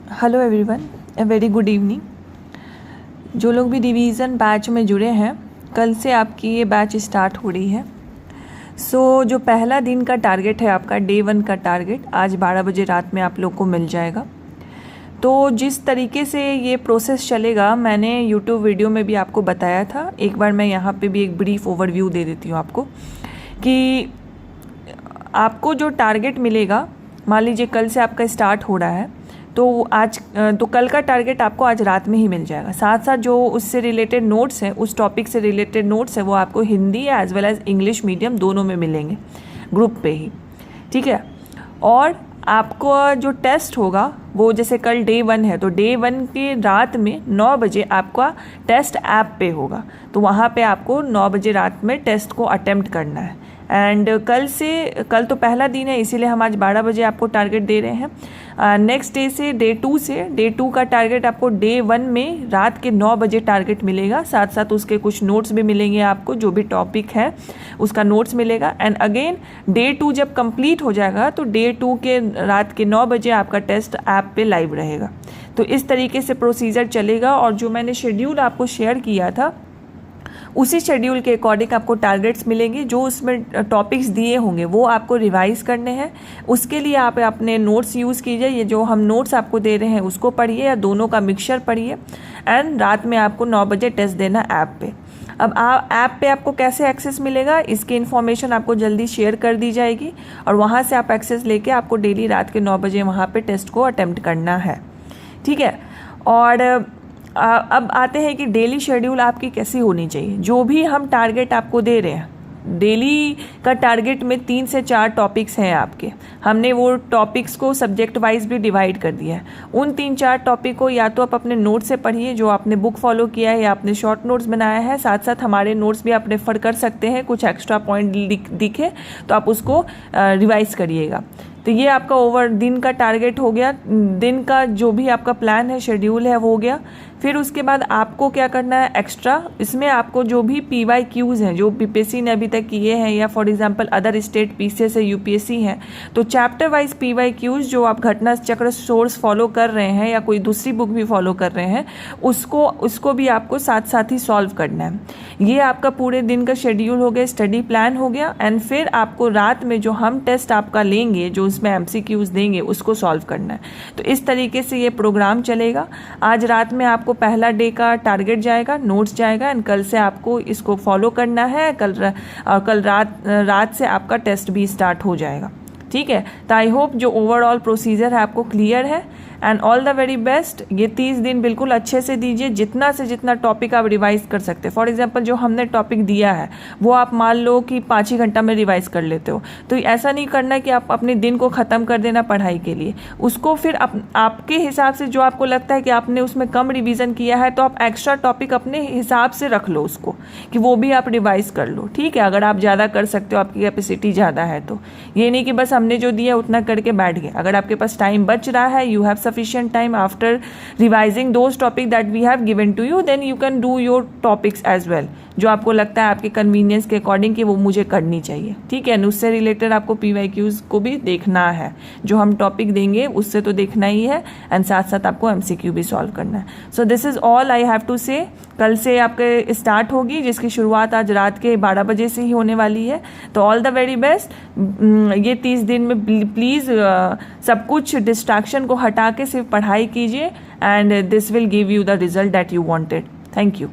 Hello everyone, a very good evening. जो लोग भी रिवीजन बैच में जुड़े हैं, कल से आपकी ये बैच स्टार्ट हो रही है। जो पहला दिन का टारगेट है आपका, डे 1 का टारगेट, आज 12 बजे रात में आप लोग को मिल जाएगा। तो जिस तरीके से ये प्रोसेस चलेगा, मैंने यूट्यूब वीडियो में भी आपको बताया था। एक बार मैं यहाँ पे भी एक ब्रीफ ओवरव्यू दे देती हूँ आपको कि आपको जो टारगेट मिलेगा, मान लीजिए कल से आपका स्टार्ट हो रहा है, तो कल का टारगेट आपको आज रात में ही मिल जाएगा। साथ साथ जो उससे रिलेटेड नोट्स हैं, उस टॉपिक से रिलेटेड नोट्स हैं, वो आपको Hindi as well as English medium दोनों में मिलेंगे, ग्रुप पे ही, ठीक है। और आपको जो टेस्ट होगा वो, जैसे कल डे 1 है, तो डे 1 की रात में 9 बजे आपका टेस्ट ऐप पे होगा। तो वहाँ पे आपको 9 बजे रात में टेस्ट को अटेम्प्ट करना है। एंड कल तो पहला दिन है, इसीलिए हम आज 12 बजे आपको टारगेट दे रहे हैं। नेक्स्ट डे से डे 2 का टारगेट आपको डे 1 में रात के 9 बजे टारगेट मिलेगा। साथ साथ उसके कुछ नोट्स भी मिलेंगे आपको, जो भी टॉपिक है उसका नोट्स मिलेगा। एंड अगेन डे 2 जब कंप्लीट हो जाएगा, तो डे 2 के रात के 9 बजे आपका टेस्ट ऐप पे लाइव रहेगा। तो इस तरीके से प्रोसीजर चलेगा। और जो मैंने शेड्यूल आपको शेयर किया था, उसी शेड्यूल के अकॉर्डिंग आपको टारगेट्स मिलेंगे। जो उसमें टॉपिक्स दिए होंगे वो आपको रिवाइज करने हैं। उसके लिए आप अपने नोट्स यूज़ कीजिए। ये जो हम नोट्स आपको दे रहे हैं उसको पढ़िए, या दोनों का मिक्सचर पढ़िए। एंड रात में आपको 9 बजे टेस्ट देना ऐप पे। अब ऐप पे आपको कैसे एक्सेस मिलेगा, इसकी इन्फॉर्मेशन आपको जल्दी शेयर कर दी जाएगी, और वहाँ से आप एक्सेस लेके आपको डेली रात के 9 बजे वहाँ पे टेस्ट को अटेम्प्ट करना है, ठीक है। और अब आते हैं कि डेली शेड्यूल आपकी कैसी होनी चाहिए। जो भी हम टारगेट आपको दे रहे हैं, डेली का टारगेट में 3 से 4 टॉपिक्स हैं आपके। हमने वो टॉपिक्स को सब्जेक्ट वाइज भी डिवाइड कर दिया है। उन 3-4 टॉपिक को या तो आप अपने नोट से पढ़िए, जो आपने बुक फॉलो किया है, या आपने शॉर्ट नोट्स बनाया है। साथ साथ हमारे नोट्स भी आप रेफर कर सकते हैं। कुछ एक्स्ट्रा पॉइंट दिखे तो आप उसको रिवाइज करिएगा। तो ये आपका ओवर दिन का टारगेट हो गया। दिन का जो भी आपका प्लान है, शेड्यूल है, वो हो गया। फिर उसके बाद आपको क्या करना है एक्स्ट्रा, इसमें आपको जो भी PYQs हैं, जो बीपीएससी ने अभी तक किए हैं, या for example other state PCS है, UPSC हैं, तो चैप्टर वाइज PYQs जो आप घटना चक्र सोर्स फॉलो कर रहे हैं, या कोई दूसरी बुक भी फॉलो कर रहे हैं, उसको भी आपको साथ साथ ही सॉल्व करना है। ये आपका पूरे दिन का शेड्यूल हो गया, स्टडी प्लान हो गया। एंड फिर आपको रात में जो हम टेस्ट आपका लेंगे, जो उसमें MCQs देंगे, उसको सॉल्व करना है। तो इस तरीके से ये प्रोग्राम चलेगा। आज रात में आपको पहला डे का टारगेट जाएगा, नोट्स जाएगा, एंड कल से आपको इसको फॉलो करना है। कल रात से आपका टेस्ट भी स्टार्ट हो जाएगा, ठीक है। तो आई होप जो ओवरऑल प्रोसीजर है आपको क्लियर है। And all the very best. ये 30 दिन बिल्कुल अच्छे से दीजिए, जितना से जितना टॉपिक आप रिवाइज कर सकते हैं। फॉर एग्जांपल जो हमने टॉपिक दिया है, वो आप मान लो कि 5 ही घंटा में रिवाइज कर लेते हो, तो ऐसा नहीं करना कि आप अपने दिन को ख़त्म कर देना पढ़ाई के लिए। उसको फिर आपके हिसाब से, जो आपको लगता है कि आपने उसमें कम रिविज़न किया है, तो आप एक्स्ट्रा टॉपिक अपने हिसाब से रख लो उसको, कि वो भी आप रिवाइज कर लो, ठीक है। अगर आप ज़्यादा कर सकते हो, आपकी कैपेसिटी ज़्यादा है, तो ये नहीं कि बस हमने जो दिया उतना करके बैठ गए। अगर आपके पास टाइम बच रहा है, you have sufficient time after revising those topics that we have given to you, then you can do your topics as well, जो आपको लगता है आपके कन्वीनियंस के अकॉर्डिंग कि वो मुझे करनी चाहिए, ठीक है। उससे रिलेटेड आपको PYQs को भी देखना है, जो हम टॉपिक देंगे उससे तो देखना ही है। एंड साथ साथ आपको MCQ भी सॉल्व करना है। So this is all I have to say. कल से आपके स्टार्ट होगी, जिसकी शुरुआत आज रात के 12 बजे से ही होने वाली है। तो ऑल द वेरी बेस्ट। ये 30 दिन में प्लीज़ सब कुछ डिस्ट्रैक्शन को हटा के सिर्फ पढ़ाई कीजिए, and this will give you the result that you wanted. Thank you.